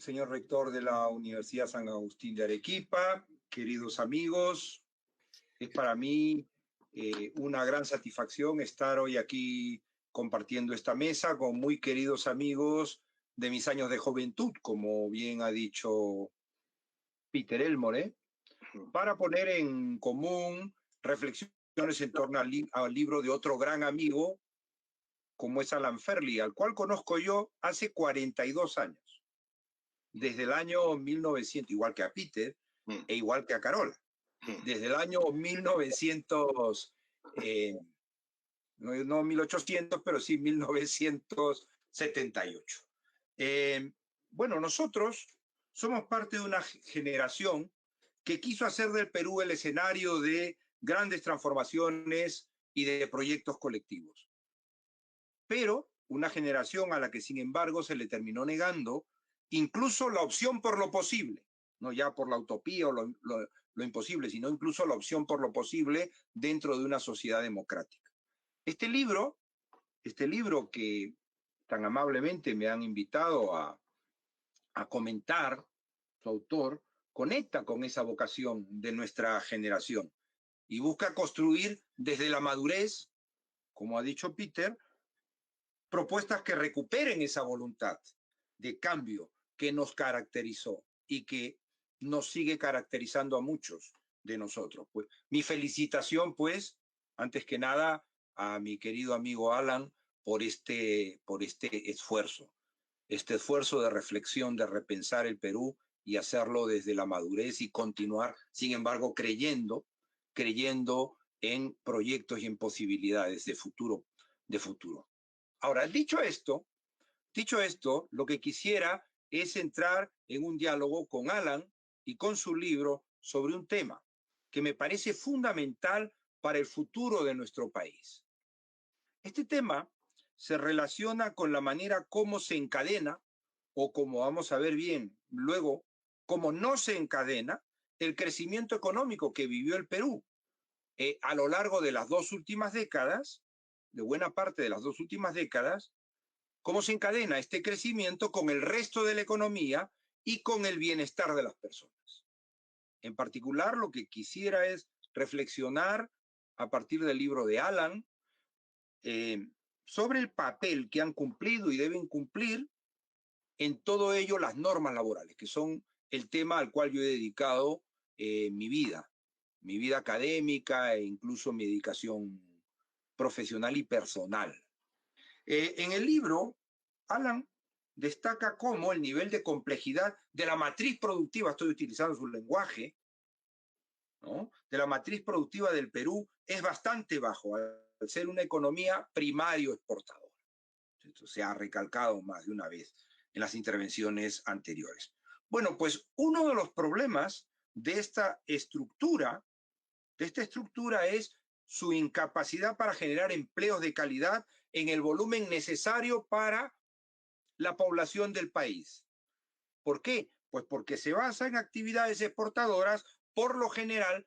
señor rector de la Universidad San Agustín de Arequipa, queridos amigos, es para mí una gran satisfacción estar hoy aquí compartiendo esta mesa con muy queridos amigos de mis años de juventud, como bien ha dicho Peter Elmore, para poner en común reflexiones en torno al libro de otro gran amigo, como es Alan Ferley, al cual conozco yo hace 42 años, desde el año 1900, igual que a Peter e igual que a Carola, desde el año 1900, no 1800, pero sí 1978. Bueno, nosotros somos parte de una generación que quiso hacer del Perú el escenario de grandes transformaciones y de proyectos colectivos. Pero una generación a la que, sin embargo, se le terminó negando incluso la opción por lo posible, no ya por la utopía o lo imposible, sino incluso la opción por lo posible dentro de una sociedad democrática. Este libro que tan amablemente me han invitado a comentar, su autor, conecta con esa vocación de nuestra generación y busca construir desde la madurez, como ha dicho Peter, propuestas que recuperen esa voluntad de cambio que nos caracterizó y que nos sigue caracterizando a muchos de nosotros. Pues, mi felicitación, pues, antes que nada, a mi querido amigo Alan por este esfuerzo de reflexión, de repensar el Perú y hacerlo desde la madurez y continuar, sin embargo, creyendo en proyectos y en posibilidades de futuro. Ahora, dicho esto, lo que quisiera es entrar en un diálogo con Alan y con su libro sobre un tema que me parece fundamental para el futuro de nuestro país. Este tema se relaciona con la manera como se encadena, o como vamos a ver bien luego, cómo no se encadena el crecimiento económico que vivió el Perú a lo largo de las dos últimas décadas, de buena parte de las dos últimas décadas, cómo se encadena este crecimiento con el resto de la economía y con el bienestar de las personas. En particular, lo que quisiera es reflexionar a partir del libro de Alan sobre el papel que han cumplido y deben cumplir en todo ello las normas laborales, que son el tema al cual yo he dedicado mi vida académica e incluso mi dedicación profesional y personal. En el libro, Alan destaca cómo el nivel de complejidad de la matriz productiva, estoy utilizando su lenguaje, ¿no?, de la matriz productiva del Perú es bastante bajo, al ser una economía primario exportadora. Esto se ha recalcado más de una vez en las intervenciones anteriores. Bueno, pues uno de los problemas de esta estructura es su incapacidad para generar empleos de calidad en el volumen necesario para la población del país. ¿Por qué? Pues porque se basa en actividades exportadoras, por lo general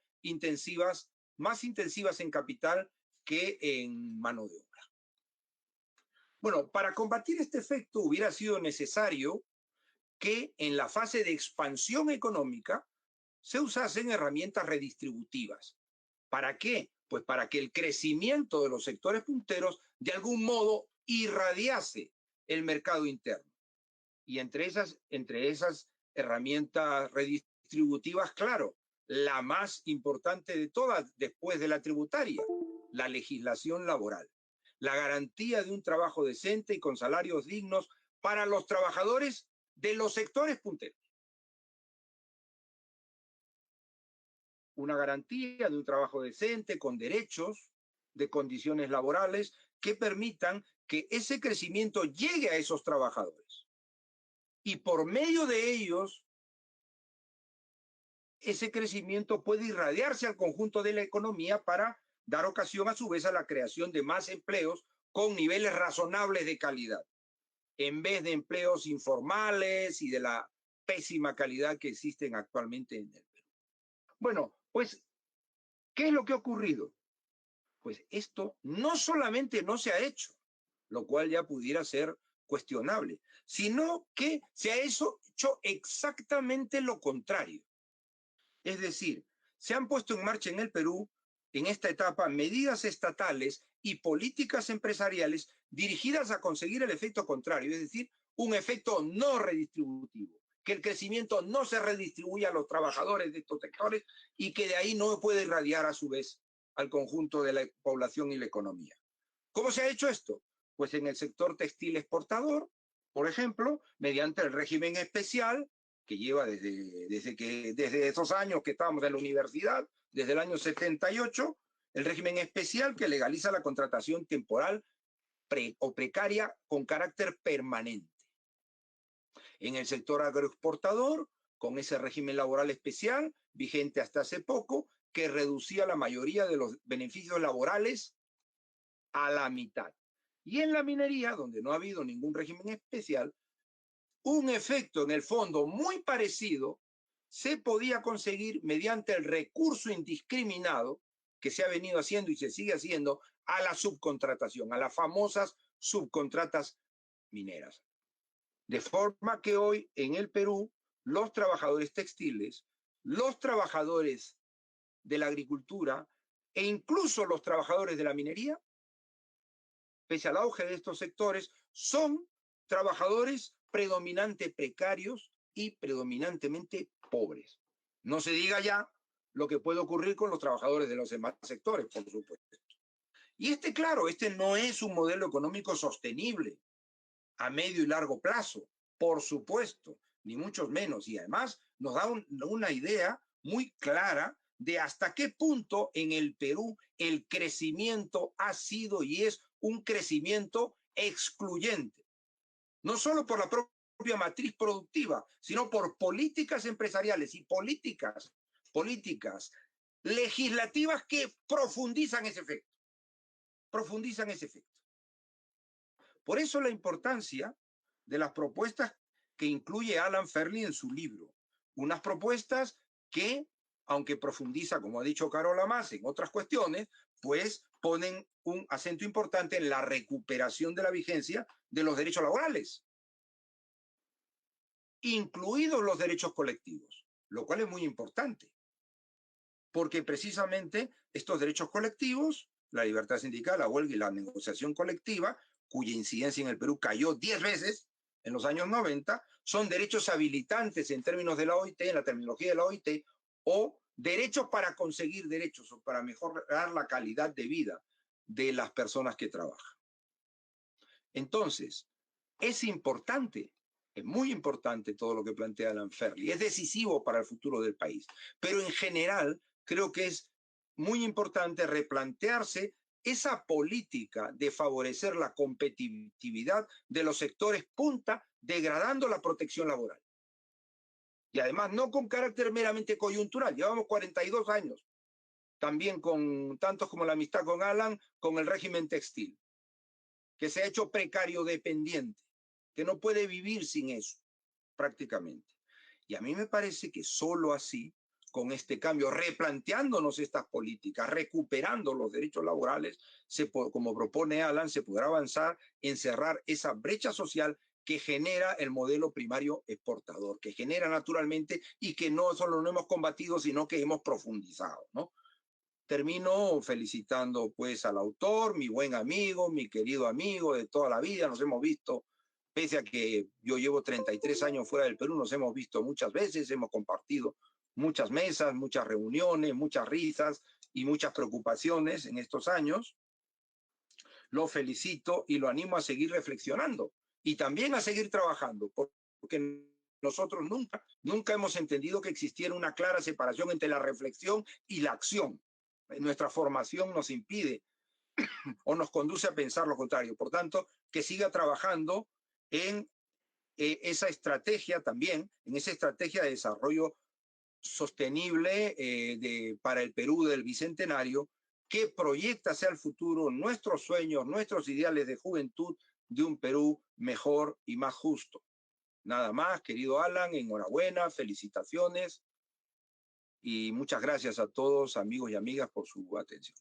más intensivas en capital que en mano de obra. Bueno, para combatir este efecto hubiera sido necesario que en la fase de expansión económica se usasen herramientas redistributivas. ¿Para qué? Pues para que el crecimiento de los sectores punteros de algún modo irradiase el mercado interno. Y entre esas herramientas redistributivas, claro, la más importante de todas después de la tributaria, la legislación laboral, la garantía de un trabajo decente y con salarios dignos para los trabajadores de los sectores punteros. Una garantía de un trabajo decente, con derechos, de condiciones laborales que permitan que ese crecimiento llegue a esos trabajadores. Y por medio de ellos, ese crecimiento puede irradiarse al conjunto de la economía para dar ocasión a su vez a la creación de más empleos con niveles razonables de calidad, en vez de empleos informales y de la pésima calidad que existen actualmente en el Perú. Bueno, pues, ¿qué es lo que ha ocurrido? Pues esto no solamente no se ha hecho, lo cual ya pudiera ser cuestionable, sino que se ha hecho exactamente lo contrario. Es decir, se han puesto en marcha en el Perú, en esta etapa, medidas estatales y políticas empresariales dirigidas a conseguir el efecto contrario, es decir, un efecto no redistributivo, que el crecimiento no se redistribuya a los trabajadores de estos sectores y que de ahí no puede irradiar a su vez al conjunto de la población y la economía. ¿Cómo se ha hecho esto? Pues en el sector textil exportador, por ejemplo, mediante el régimen especial que lleva desde esos años que estábamos en la universidad, desde el año 78, el régimen especial que legaliza la contratación temporal o precaria con carácter permanente. En el sector agroexportador, con ese régimen laboral especial, vigente hasta hace poco, que reducía la mayoría de los beneficios laborales a la mitad. Y en la minería, donde no ha habido ningún régimen especial, un efecto en el fondo muy parecido se podía conseguir mediante el recurso indiscriminado que se ha venido haciendo y se sigue haciendo a la subcontratación, a las famosas subcontratas mineras. De forma que hoy en el Perú, los trabajadores textiles, los trabajadores de la agricultura e incluso los trabajadores de la minería, pese al auge de estos sectores, son trabajadores predominantemente precarios y predominantemente pobres. No se diga ya lo que puede ocurrir con los trabajadores de los demás sectores, por supuesto. Y claro, no es un modelo económico sostenible a medio y largo plazo, por supuesto, ni mucho menos. Y además nos da una idea muy clara de hasta qué punto en el Perú el crecimiento ha sido y es un crecimiento excluyente. No solo por la propia matriz productiva, sino por políticas empresariales y políticas legislativas que profundizan ese efecto. Por eso la importancia de las propuestas que incluye Alan Ferley en su libro. Unas propuestas que, aunque profundiza, como ha dicho Carola más, en otras cuestiones, pues ponen un acento importante en la recuperación de la vigencia de los derechos laborales, incluidos los derechos colectivos, lo cual es muy importante, porque precisamente estos derechos colectivos, la libertad sindical, la huelga y la negociación colectiva, cuya incidencia en el Perú cayó 10 veces en los años 90, son derechos habilitantes en términos de la OIT, en la terminología de la OIT, o derechos para conseguir derechos o para mejorar la calidad de vida de las personas que trabajan. Entonces, es importante, es muy importante todo lo que plantea Alan Ferley, es decisivo para el futuro del país, pero en general creo que es muy importante replantearse esa política de favorecer la competitividad de los sectores punta, degradando la protección laboral. Y además no con carácter meramente coyuntural, llevamos 42 años, también con tantos como la amistad con Alan, con el régimen textil, que se ha hecho precario dependiente, que no puede vivir sin eso, prácticamente. Y a mí me parece que solo así, con este cambio, replanteándonos estas políticas, recuperando los derechos laborales, como propone Alan, se podrá avanzar en cerrar esa brecha social que genera el modelo primario exportador, que genera naturalmente y que no solo no hemos combatido, sino que hemos profundizado, ¿no? Termino felicitando pues al autor, mi buen amigo, mi querido amigo de toda la vida, nos hemos visto, pese a que yo llevo 33 años fuera del Perú, nos hemos visto muchas veces, hemos compartido muchas mesas, muchas reuniones, muchas risas y muchas preocupaciones en estos años. Lo felicito y lo animo a seguir reflexionando y también a seguir trabajando, porque nosotros nunca hemos entendido que existiera una clara separación entre la reflexión y la acción. Nuestra formación nos impide o nos conduce a pensar lo contrario. Por tanto, que siga trabajando en esa estrategia también, en esa estrategia de desarrollo sostenible para el Perú del Bicentenario, que proyecta hacia el futuro nuestros sueños, nuestros ideales de juventud de un Perú mejor y más justo. Nada más, querido Alan, enhorabuena, felicitaciones y muchas gracias a todos, amigos y amigas, por su atención.